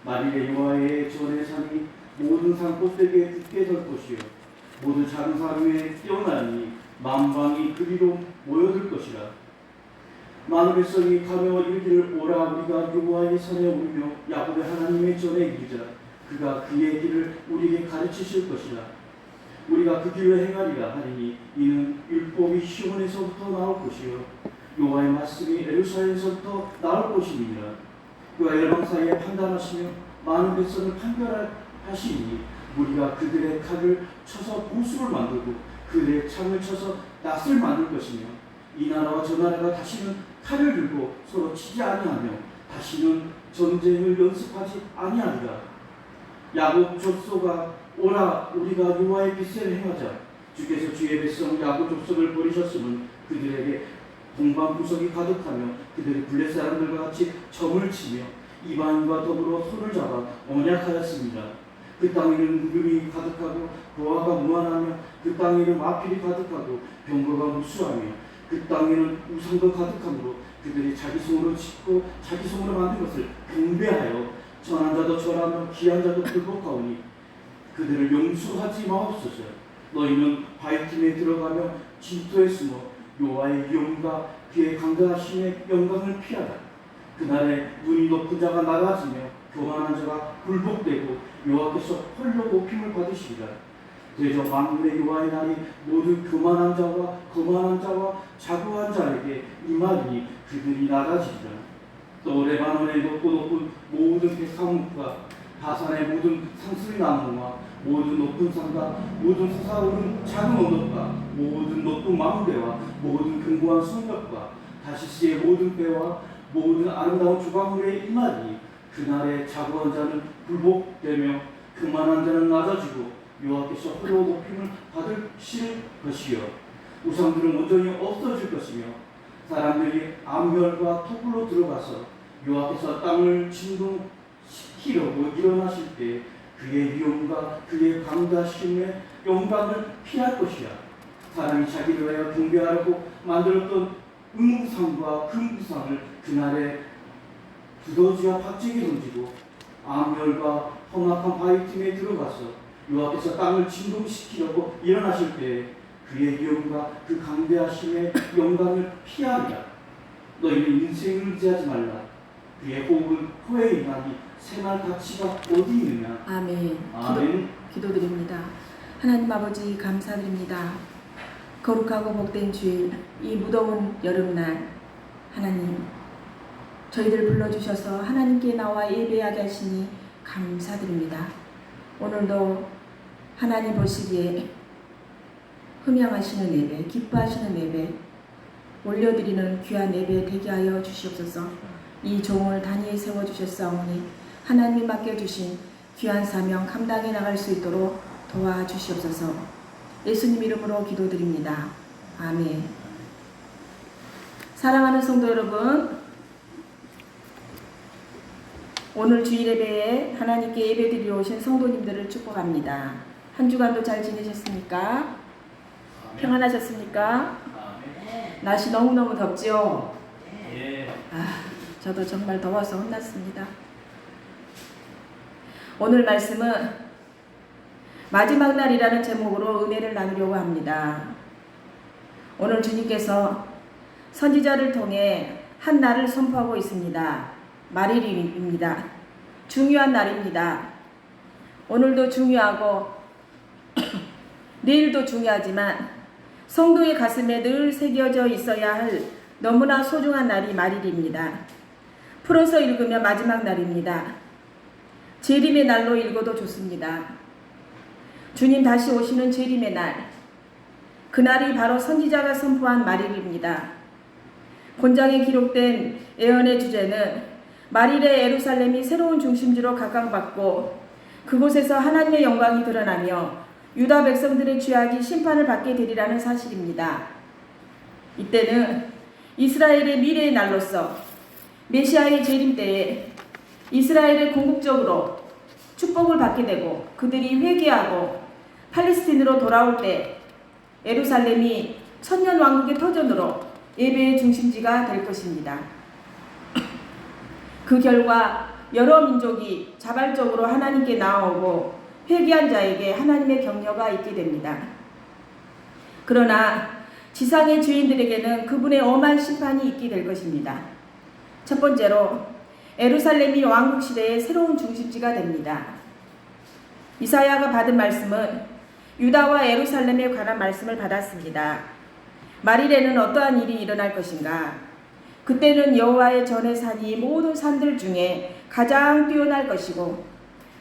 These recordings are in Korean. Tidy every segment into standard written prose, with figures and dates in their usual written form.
만일에 여호와의 전의 산이 모든 산 꼭대기에 굳게 설 것이요 모든 작은 산 위에 뛰어나니 만방이 그리로 모여들 것이라. 많은 백성이 가며 이르기를 오라 우리가 여호와의 산에 오르며 야곱의 하나님의 전에 이르자. 그가 그의 길을 우리에게 가르치실 것이라. 우리가 그 길을 행하리라 하리니 이는 율법이 시온에서부터 나올 것이요 여호와의 말씀이 예루살렘에서부터 나올 것이니라. 그가 열방 사이에 판단하시며 많은 백성을 판결하시니 우리가 그들의 칼을 쳐서 보수를 만들고 그들의 창을 쳐서 낫을 만들 것이며 이 나라와 저 나라가 다시는 칼을 들고 서로 치지 아니하며 다시는 전쟁을 연습하지 아니하리라. 야곱 족속아 오라 우리가 여호와의 빛을 행하자. 주께서 주의 백성 야곱 족속을 버리셨으면 그들에게 동방 구석이 가득하며 그들이 블레 사람들과 같이 점을 치며 이방인과 더불어 손을 잡아 언약하였습니다. 그 땅에는 금이 가득하고 고아가 무한하며 그 땅에는 마필이 가득하고 병거가 무수하며 그 땅에는 우상도 가득하므로 그들이 자기 손으로 짓고 자기 손으로 만든 것을 경배하여 천한 자도 절하며 귀한 자도 굴복하오니 그들을 용서하지 마옵소서. 너희는 바위틈에 들어가며 진토에 숨어 여호와의 위엄과 그의 강대하심의 영광을 피하라. 그날에 눈이 높은 자가 낮아지며 교만한 자가 굴복되고 여호와께서 홀로 높임을 받으시리라. 대저 만군의 여호와의 날이 모든 교만한 자와 거만한 자와 자고한 자에게 임하리니 그들이 낮아지리라. 또 레바논의 높고 높은 모든 백화목과 바산의 모든 상수리 나무와 모든 높은 산과 모든 솟아오른 작은 언덕과 모든 높은 망대와 모든 견고한 성벽과 다시스의 모든 배와 모든 아름다운 조각물에 임하리니 그날에 자고한 자는 굴복되며 교만한 자는 낮아지고 여호와께서 홀로 높임을 받으실 것이요 우상들은 온전히 없어질 것이며 사람들이 암멸과 토굴로 들어가서 여호와께서 땅을 진동시키려고 일어나실 때 그의 위엄과 그의 강다심의 영광을 피할 것이야. 사람이 자기를 위하여 경배하려고 만들었던 은우상과 금우상을 그날에 두더지와 박쥐에게 던지고 암멸과 험악한 바위틈에 들어가서 여호와께서 땅을 진동시키려고 일어나실 때 그의 위엄과 그 강대하심의 영광을 피하리라. 너희는 인생을 의지하지 말라. 그의 호흡은 코에 임하니 생활 가치가 어디 있느냐. 아멘. 아멘. 기도드립니다. 하나님 아버지 감사드립니다. 거룩하고 복된 주일 이 무더운 여름날 하나님 저희들 불러주셔서 하나님께 나와 예배하게 하시니 감사드립니다. 오늘도 하나님 보시기에 흠양하시는 예배, 기뻐하시는 예배, 올려드리는 귀한 예배 되게 하여 주시옵소서. 이 종을 단위에 세워주셨사오니 하나님이 맡겨주신 귀한 사명 감당해 나갈 수 있도록 도와주시옵소서. 예수님 이름으로 기도드립니다. 아멘. 사랑하는 성도 여러분, 오늘 주일 예배에 하나님께 예배드리러 오신 성도님들을 축복합니다. 한 주간도 잘 지내셨습니까? 평안하셨습니까? 날씨 너무너무 덥지요? 저도 정말 더워서 혼났습니다. 오늘 말씀은 마지막 날이라는 제목으로 은혜를 나누려고 합니다. 오늘 주님께서 선지자를 통해 한 날을 선포하고 있습니다. 말일입니다. 중요한 날입니다. 오늘도 중요하고 내일도 중요하지만 성도의 가슴에 늘 새겨져 있어야 할 너무나 소중한 날이 말일입니다. 풀어서 읽으면 마지막 날입니다. 재림의 날로 읽어도 좋습니다. 주님 다시 오시는 재림의 날, 그날이 바로 선지자가 선포한 말일입니다. 본장에 기록된 예언의 주제는 말일에 예루살렘이 새로운 중심지로 각광받고 그곳에서 하나님의 영광이 드러나며 유다 백성들의 죄악이 심판을 받게 되리라는 사실입니다. 이때는 이스라엘의 미래의 날로서 메시아의 재림 때에 이스라엘이 궁극적으로 축복을 받게 되고 그들이 회개하고 팔레스틴으로 돌아올 때 예루살렘이 천년 왕국의 터전으로 예배의 중심지가 될 것입니다. 그 결과 여러 민족이 자발적으로 하나님께 나아오고 회개한 자에게 하나님의 격려가 있게 됩니다. 그러나 지상의 주인들에게는 그분의 엄한 심판이 있게 될 것입니다. 첫 번째로 예루살렘이 왕국 시대의 새로운 중심지가 됩니다. 이사야가 받은 말씀은 유다와 예루살렘에 관한 말씀을 받았습니다. 말일에는 어떠한 일이 일어날 것인가? 그때는 여호와의 전의 산이 모든 산들 중에 가장 뛰어날 것이고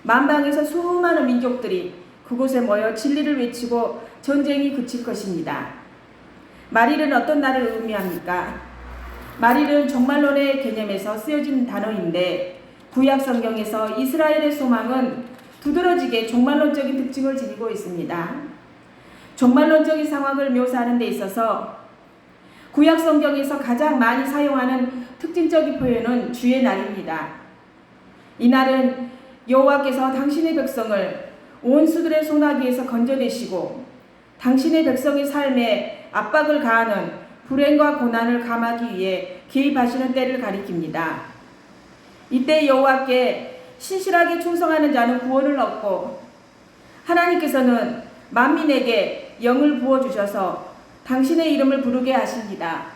만방에서 수많은 민족들이 그곳에 모여 진리를 외치고 전쟁이 그칠 것입니다. 말일은 어떤 날을 의미합니까? 말일은 종말론의 개념에서 쓰여진 단어인데 구약 성경에서 이스라엘의 소망은 두드러지게 종말론적인 특징을 지니고 있습니다. 종말론적인 상황을 묘사하는 데 있어서 구약 성경에서 가장 많이 사용하는 특징적인 표현은 주의 날입니다. 이 날은 여호와께서 당신의 백성을 원수들의 소나기에서 건져내시고 당신의 백성의 삶에 압박을 가하는 불행과 고난을 감하기 위해 개입하시는 때를 가리킵니다. 이때 여호와께 신실하게 충성하는 자는 구원을 얻고 하나님께서는 만민에게 영을 부어주셔서 당신의 이름을 부르게 하십니다.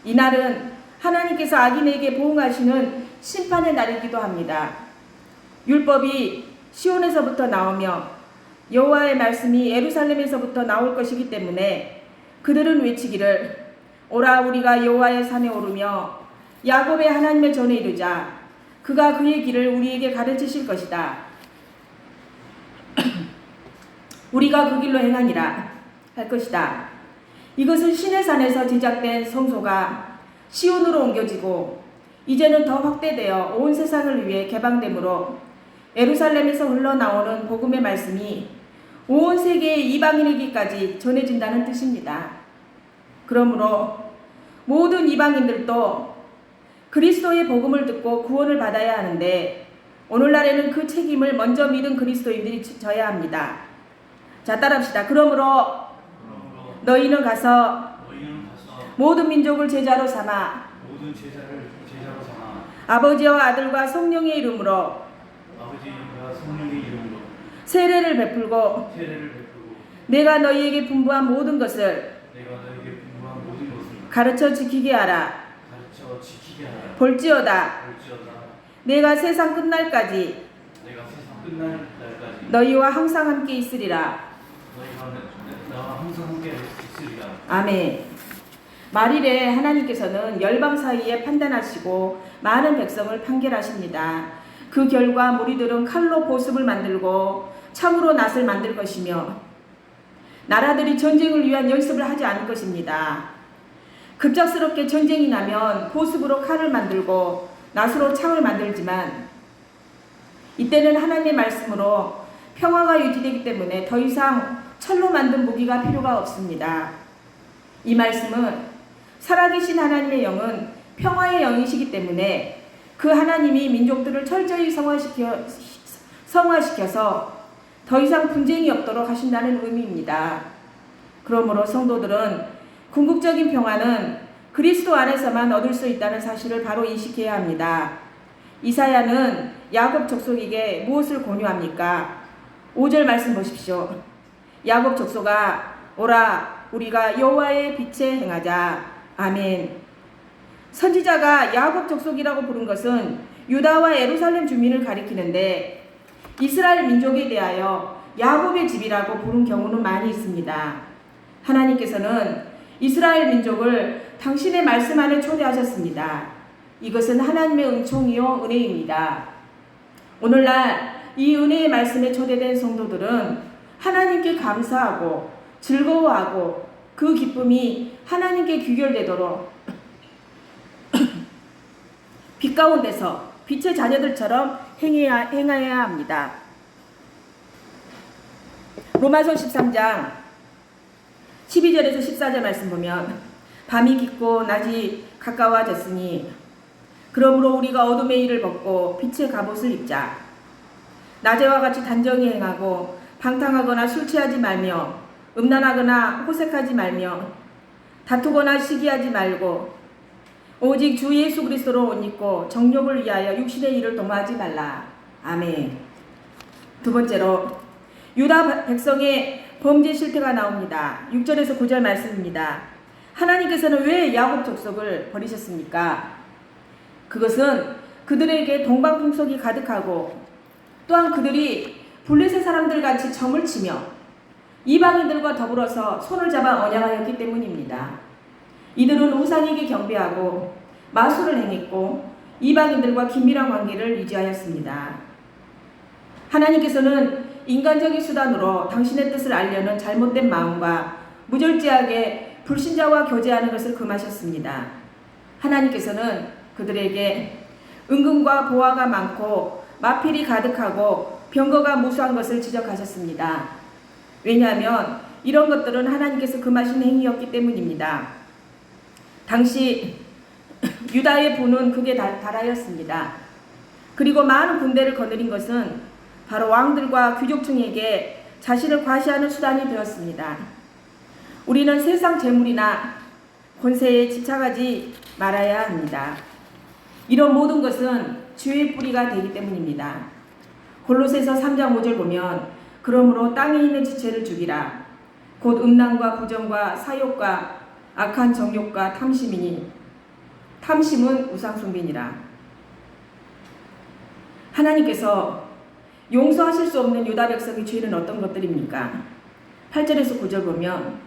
이날은 하나님께서 악인에게 보응하시는 심판의 날이기도 합니다. 율법이 시온에서부터 나오며 여호와의 말씀이 예루살렘에서부터 나올 것이기 때문에 그들은 외치기를 오라 우리가 여호와의 산에 오르며 야곱의 하나님의 전에 이르자 그가 그의 길을 우리에게 가르치실 것이다. 우리가 그 길로 행하니라 할 것이다. 이것은 신의 산에서 제작된 성소가 시온으로 옮겨지고 이제는 더 확대되어 온 세상을 위해 개방되므로 예루살렘에서 흘러나오는 복음의 말씀이 온 세계의 이방인에게까지 전해진다는 뜻입니다. 그러므로 모든 이방인들도 그리스도의 복음을 듣고 구원을 받아야 하는데 오늘날에는 그 책임을 먼저 믿은 그리스도인들이 져야 합니다. 자, 따라합시다. 그러므로 너희는 가서 모든 민족을 제자로 삼아 아버지와 아들과 성령의 이름으로 세례를 베풀고 내가 너희에게 분부한 모든 것을 가르쳐 지키게 하라. 볼지어다 내가 세상 끝날까지 너희와 항상 함께 있으리라. 아멘. 말일에 하나님께서는 열방 사이에 판단하시고 많은 백성을 판결하십니다. 그 결과 무리들은 칼로 보습을 만들고 창으로 낫을 만들 것이며 나라들이 전쟁을 위한 연습을 하지 않을 것입니다. 급작스럽게 전쟁이 나면 보습으로 칼을 만들고 낫으로 창을 만들지만 이때는 하나님의 말씀으로 평화가 유지되기 때문에 더 이상 철로 만든 무기가 필요가 없습니다. 이 말씀은 살아계신 하나님의 영은 평화의 영이시기 때문에 그 하나님이 민족들을 철저히 성화시켜서 더 이상 분쟁이 없도록 하신다는 의미입니다. 그러므로 성도들은 궁극적인 평화는 그리스도 안에서만 얻을 수 있다는 사실을 바로 인식해야 합니다. 이사야는 야곱 족속에게 무엇을 권유합니까? 5절 말씀 보십시오. 야곱 족속아 오라 우리가 여호와의 빛에 행하자. 아멘. 선지자가 야곱 족속이라고 부른 것은 유다와 예루살렘 주민을 가리키는데 이스라엘 민족에 대하여 야곱의 집이라고 부른 경우는 많이 있습니다. 하나님께서는 이스라엘 민족을 당신의 말씀 안에 초대하셨습니다. 이것은 하나님의 은총이요 은혜입니다. 오늘날 이 은혜의 말씀에 초대된 성도들은 하나님께 감사하고 즐거워하고 그 기쁨이 하나님께 귀결되도록 빛 가운데서 빛의 자녀들처럼 행해야 합니다. 로마서 13장 12절에서 14절 말씀 보면 밤이 깊고 낮이 가까워졌으니 그러므로 우리가 어둠의 일을 벗고 빛의 갑옷을 입자. 낮에와 같이 단정히 행하고 방탕하거나 술 취하지 말며 음란하거나 호색하지 말며 다투거나 시기하지 말고 오직 주 예수 그리스도로 옷 입고 정욕을 위하여 육신의 일을 도모하지 말라. 아멘. 두 번째로 유다 백성의 범죄 실태가 나옵니다. 6절에서 9절 말씀입니다. 하나님께서는 왜 야곱 족속을 버리셨습니까? 그것은 그들에게 동방풍속이 가득하고 또한 그들이 블레셋 사람들 같이 점을 치며 이방인들과 더불어서 손을 잡아 언약하였기 때문입니다. 이들은 우상에게 경배하고 마술을 행했고 이방인들과 긴밀한 관계를 유지하였습니다. 하나님께서는 인간적인 수단으로 당신의 뜻을 알려는 잘못된 마음과 무절제하게 불신자와 교제하는 것을 금하셨습니다. 하나님께서는 그들에게 은금과 보화가 많고 마필이 가득하고 병거가 무수한 것을 지적하셨습니다. 왜냐하면 이런 것들은 하나님께서 금하신 행위였기 때문입니다. 당시 유다의 부는 극에 달하였습니다. 그리고 많은 군대를 거느린 것은 바로 왕들과 귀족층에게 자신을 과시하는 수단이 되었습니다. 우리는 세상 재물이나 권세에 집착하지 말아야 합니다. 이런 모든 것은 죄의 뿌리가 되기 때문입니다. 골로새서 3장 5절 보면 그러므로 땅에 있는 지체를 죽이라. 곧 음란과 부정과 사욕과 악한 정욕과 탐심이니 탐심은 우상숭배니라. 하나님께서 용서하실 수 없는 유다 백성의 죄는 어떤 것들입니까? 8절에서 9절 보면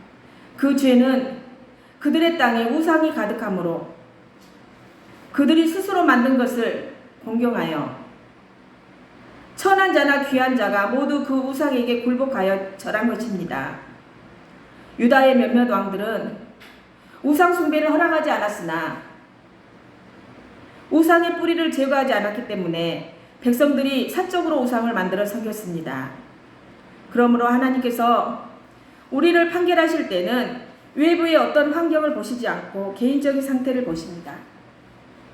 그 죄는 그들의 땅에 우상이 가득하므로 그들이 스스로 만든 것을 공경하여 천한 자나 귀한 자가 모두 그 우상에게 굴복하여 절한 것입니다. 유다의 몇몇 왕들은 우상 숭배를 허락하지 않았으나 우상의 뿌리를 제거하지 않았기 때문에 백성들이 사적으로 우상을 만들어 섬겼습니다. 그러므로 하나님께서 우리를 판결하실 때는 외부의 어떤 환경을 보시지 않고 개인적인 상태를 보십니다.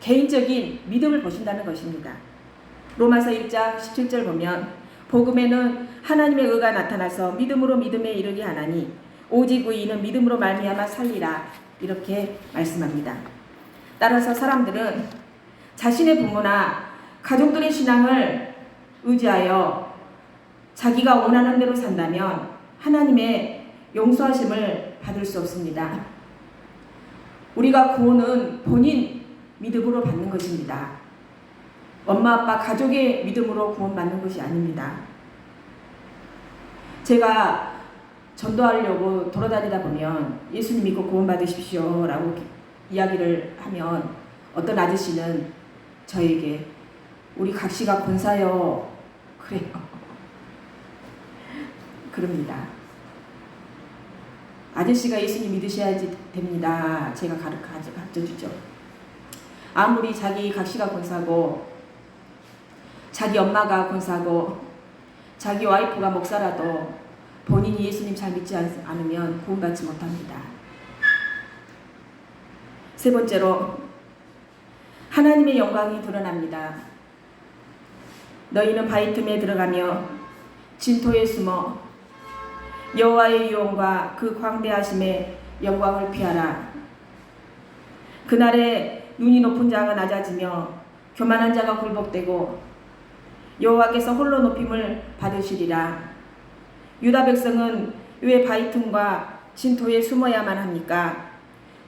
개인적인 믿음을 보신다는 것입니다. 로마서 1장 17절 보면 복음에는 하나님의 의가 나타나서 믿음으로 믿음에 이르게 하나니 오직 의인은 믿음으로 말미암아 살리라 이렇게 말씀합니다. 따라서 사람들은 자신의 부모나 가족들의 신앙을 의지하여 자기가 원하는 대로 산다면 하나님의 용서하심을 받을 수 없습니다. 우리가 구원은 본인 믿음으로 받는 것입니다. 엄마, 아빠, 가족의 믿음으로 구원받는 것이 아닙니다. 제가 전도하려고 돌아다니다 보면 예수님 믿고 구원받으십시오 라고 이야기를 하면 어떤 아저씨는 저에게 우리 각시가 권사요 그래요. 그럽니다. 아저씨가 예수님 믿으셔야지 됩니다. 제가 가르쳐주죠. 아무리 자기 각시가 권사고 자기 엄마가 권사고 자기 와이프가 목사라도 본인이 예수님 잘 믿지 않으면 구원받지 못합니다. 세 번째로 하나님의 영광이 드러납니다. 너희는 바위 틈에 들어가며 진토에 숨어 여호와의 유언과 그 광대하심의 영광을 피하라. 그날에 눈이 높은 자가 낮아지며 교만한 자가 굴복되고 여호와께서 홀로 높임을 받으시리라. 유다 백성은 왜 바위 틈과 진토에 숨어야만 합니까?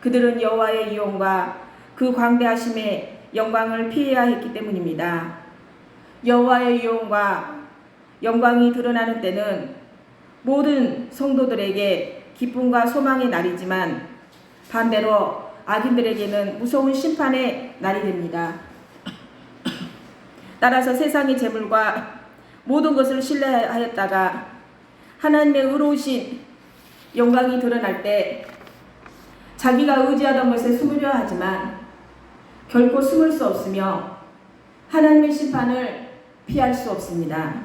그들은 여호와의 유언과 그 광대하심의 영광을 피해야 했기 때문입니다. 여호와의 유언과 영광이 드러나는 때는 모든 성도들에게 기쁨과 소망의 날이지만 반대로 악인들에게는 무서운 심판의 날이 됩니다. 따라서 세상의 재물과 모든 것을 신뢰하였다가 하나님의 의로우신 영광이 드러날 때 자기가 의지하던 것에 숨으려 하지만 결코 숨을 수 없으며 하나님의 심판을 피할 수 없습니다.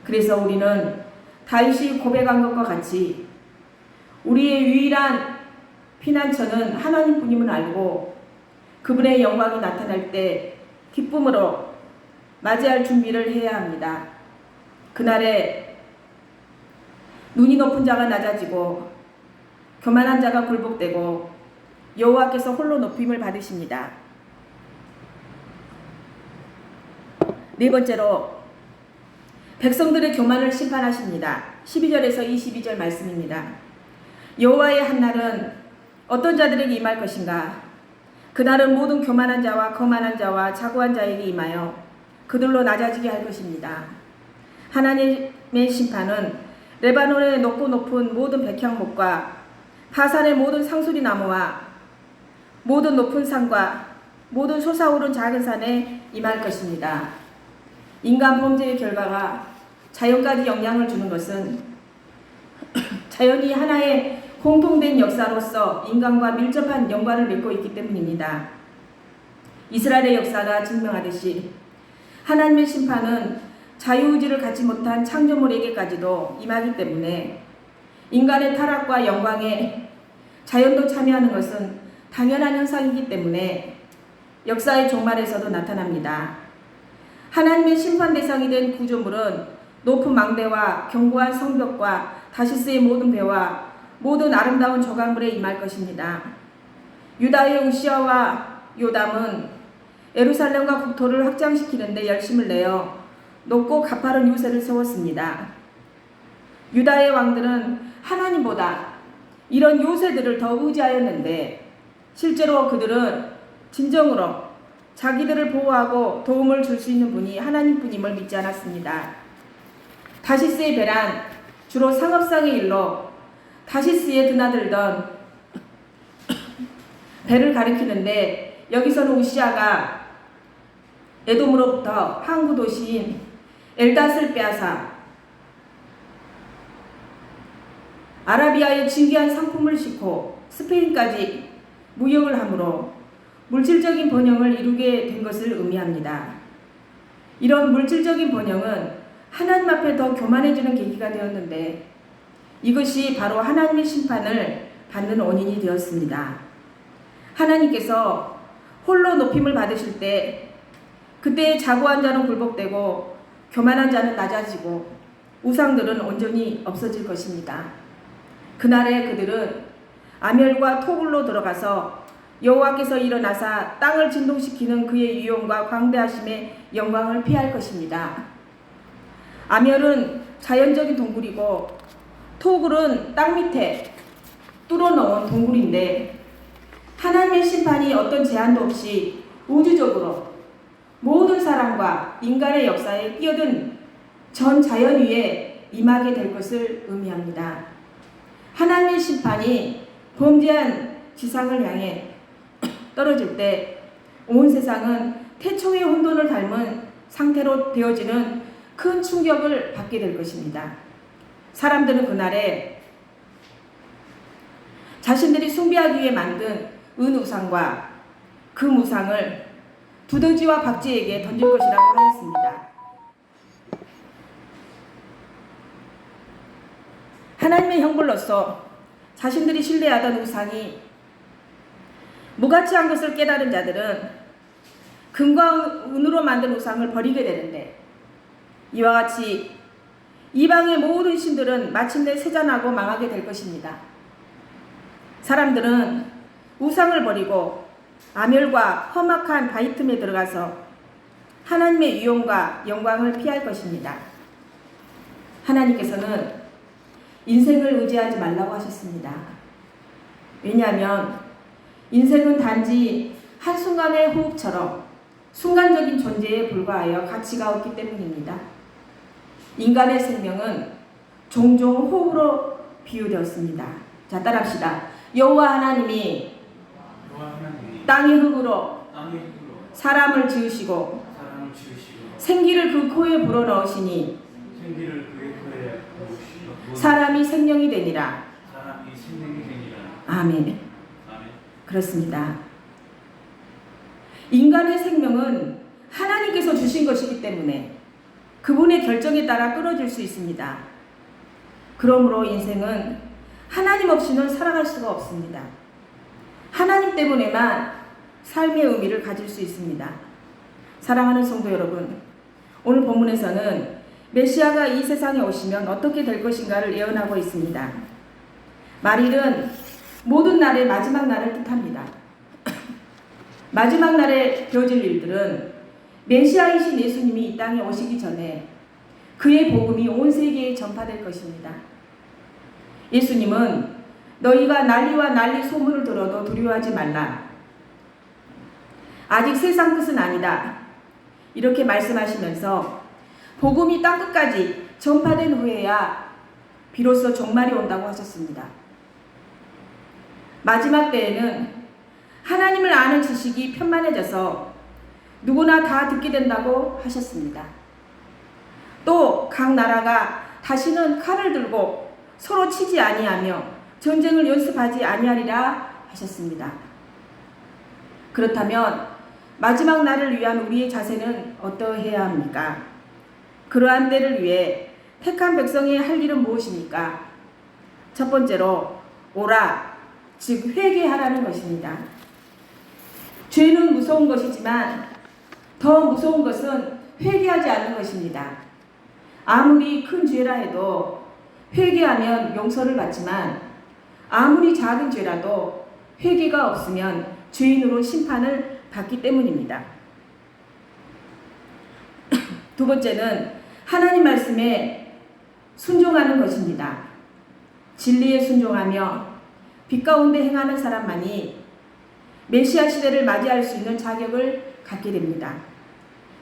그래서 우리는 다윗이 고백한 것과 같이 우리의 유일한 피난처는 하나님뿐임을 알고 그분의 영광이 나타날 때 기쁨으로 맞이할 준비를 해야 합니다. 그날에 눈이 높은 자가 낮아지고 교만한 자가 굴복되고 여호와께서 홀로 높임을 받으십니다. 네 번째로 백성들의 교만을 심판하십니다. 12절에서 22절 말씀입니다. 여호와의 한 날은 어떤 자들에게 임할 것인가? 그날은 모든 교만한 자와 거만한 자와 자고한 자에게 임하여 그들로 낮아지게 할 것입니다. 하나님의 심판은 레바논의 높고 높은 모든 백향목과 바산의 모든 상수리 나무와 모든 높은 산과 모든 솟아오른 작은 산에 임할 것입니다. 인간 범죄의 결과가 자연까지 영향을 주는 것은 자연이 하나의 공통된 역사로서 인간과 밀접한 연관을 맺고 있기 때문입니다. 이스라엘의 역사가 증명하듯이 하나님의 심판은 자유의지를 갖지 못한 창조물에게까지도 임하기 때문에 인간의 타락과 영광에 자연도 참여하는 것은 당연한 현상이기 때문에 역사의 종말에서도 나타납니다. 하나님의 심판 대상이 된 구조물은 높은 망대와 견고한 성벽과 다시스의 모든 배와 모든 아름다운 조각물에 임할 것입니다. 유다의 우시아와 요담은 예루살렘과 국토를 확장시키는 데 열심을 내어 높고 가파른 요새를 세웠습니다. 유다의 왕들은 하나님보다 이런 요새들을 더 의지하였는데 실제로 그들은 진정으로 자기들을 보호하고 도움을 줄 수 있는 분이 하나님뿐임을 믿지 않았습니다. 다시스의 배란 주로 상업상의 일로 다시스에 드나들던 배를 가리키는데 여기서는 우시아가 에돔으로부터 항구 도시인 엘닷을 빼앗아 아라비아에 진귀한 상품을 싣고 스페인까지 무역을 하므로 물질적인 번영을 이루게 된 것을 의미합니다. 이런 물질적인 번영은 하나님 앞에 더 교만해지는 계기가 되었는데 이것이 바로 하나님의 심판을 받는 원인이 되었습니다. 하나님께서 홀로 높임을 받으실 때 그때 자고한 자는 굴복되고 교만한 자는 낮아지고 우상들은 온전히 없어질 것입니다. 그날에 그들은 아멸과 토굴로 들어가서 여호와께서 일어나사 땅을 진동시키는 그의 위엄과 광대하심의 영광을 피할 것입니다. 아멸은 자연적인 동굴이고 토굴은 땅 밑에 뚫어놓은 동굴인데 하나님의 심판이 어떤 제한도 없이 우주적으로 모든 사람과 인간의 역사에 끼어든 전 자연 위에 임하게 될 것을 의미합니다. 하나님의 심판이 범죄한 지상을 향해 떨어질 때 온 세상은 태초의 혼돈을 닮은 상태로 되어지는 큰 충격을 받게 될 것입니다. 사람들은 그날에 자신들이 숭배하기 위해 만든 은우상과 그 무상을 두더지와 박쥐에게 던질 것이라고 하였습니다. 하나님의 형벌로서 자신들이 신뢰하던 우상이 무가치한 것을 깨달은 자들은 금과 은으로 만든 우상을 버리게 되는데 이와 같이 이방의 모든 신들은 마침내 세잔하고 망하게 될 것입니다. 사람들은 우상을 버리고 아멸과 험악한 바위 틈에 들어가서 하나님의 위엄과 영광을 피할 것입니다. 하나님께서는 인생을 의지하지 말라고 하셨습니다. 왜냐하면 인생은 단지 한순간의 호흡처럼 순간적인 존재에 불과하여 가치가 없기 때문입니다. 인간의 생명은 종종 호흡으로 비유되었습니다. 자, 따라합시다. 여호와 하나님이 땅의 흙으로 사람을 지으시고 생기를 그 코에 불어넣으시니 사람이 생명이 되니라. 아멘. 그렇습니다. 인간의 생명은 하나님께서 주신 것이기 때문에 그분의 결정에 따라 끊어질 수 있습니다. 그러므로 인생은 하나님 없이는 살아갈 수가 없습니다. 하나님 때문에만 삶의 의미를 가질 수 있습니다. 사랑하는 성도 여러분, 오늘 본문에서는 메시아가 이 세상에 오시면 어떻게 될 것인가를 예언하고 있습니다. 말일은 모든 날의 마지막 날을 뜻합니다. 마지막 날에 되어질 일들은 메시아이신 예수님이 이 땅에 오시기 전에 그의 복음이 온 세계에 전파될 것입니다. 예수님은 너희가 난리와 난리 소문을 들어도 두려워하지 말라. 아직 세상 끝은 아니다. 이렇게 말씀하시면서 복음이 땅끝까지 전파된 후에야 비로소 종말이 온다고 하셨습니다. 마지막 때에는 하나님을 아는 지식이 편만해져서 누구나 다 듣게 된다고 하셨습니다. 또 각 나라가 다시는 칼을 들고 서로 치지 아니하며 전쟁을 연습하지 아니하리라 하셨습니다. 그렇다면 마지막 날을 위한 우리의 자세는 어떠해야 합니까? 그러한 때를 위해 택한 백성이 할 일은 무엇입니까? 첫 번째로 오라, 즉 회개하라는 것입니다. 죄는 무서운 것이지만 더 무서운 것은 회개하지 않는 것입니다. 아무리 큰 죄라 해도 회개하면 용서를 받지만 아무리 작은 죄라도 회개가 없으면 죄인으로 심판을 받기 때문입니다. 두 번째는 하나님 말씀에 순종하는 것입니다. 진리에 순종하며 빛 가운데 행하는 사람만이 메시아 시대를 맞이할 수 있는 자격을 갖게 됩니다.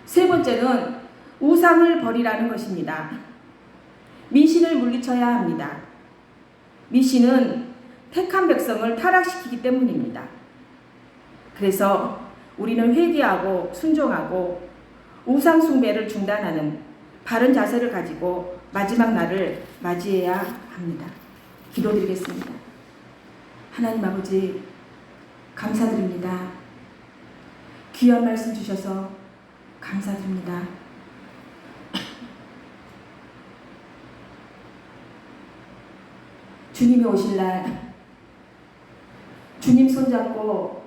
세 번째는 우상을 버리라는 것입니다. 미신을 물리쳐야 합니다. 미신은 택한 백성을 타락시키기 때문입니다. 그래서 우리는 회개하고 순종하고 우상 숭배를 중단하는 바른 자세를 가지고 마지막 날을 맞이해야 합니다. 기도드리겠습니다. 하나님 아버지, 감사드립니다. 귀한 말씀 주셔서 감사드립니다. 주님이 오실 날 주님 손잡고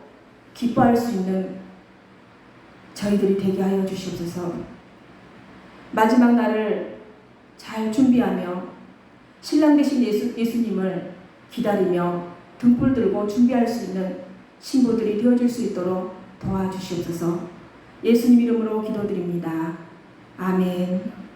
기뻐할 수 있는 저희들이 되게 하여 주시옵소서. 마지막 날을 잘 준비하며 신랑 되신 예수님을 기다리며 등불 들고 준비할 수 있는 신부들이 되어줄 수 있도록 도와주시옵소서. 예수님 이름으로 기도드립니다. 아멘.